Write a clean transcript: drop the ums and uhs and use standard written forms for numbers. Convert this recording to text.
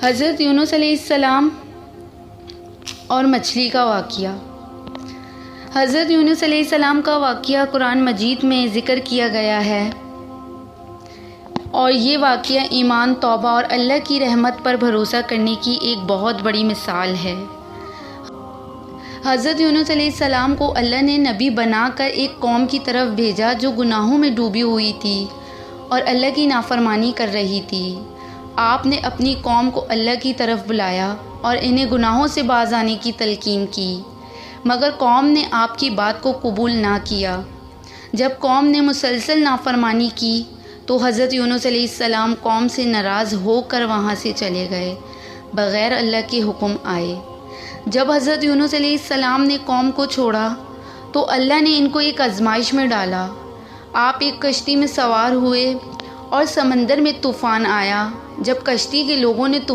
حضرت یونس علیہ السلام اور مچھلی کا واقعہ۔ حضرت یونس علیہ السلام کا واقعہ قرآن مجید میں ذکر کیا گیا ہے، اور یہ واقعہ ایمان، توبہ اور اللہ کی رحمت پر بھروسہ کرنے کی ایک بہت بڑی مثال ہے۔ حضرت یونس علیہ السلام کو اللہ نے نبی بنا کر ایک قوم کی طرف بھیجا جو گناہوں میں ڈوبی ہوئی تھی اور اللہ کی نافرمانی کر رہی تھی۔ آپ نے اپنی قوم کو اللہ کی طرف بلایا اور انہیں گناہوں سے باز آنے کی تلقین کی، مگر قوم نے آپ کی بات کو قبول نہ کیا۔ جب قوم نے مسلسل نافرمانی کی تو حضرت یونس علیہ السلام قوم سے ناراض ہو کر وہاں سے چلے گئے، بغیر اللہ کے حکم آئے۔ جب حضرت یونس علیہ السلام نے قوم کو چھوڑا تو اللہ نے ان کو ایک آزمائش میں ڈالا۔ آپ ایک کشتی میں سوار ہوئے اور سمندر میں طوفان آیا۔ جب کشتی کے لوگوں نے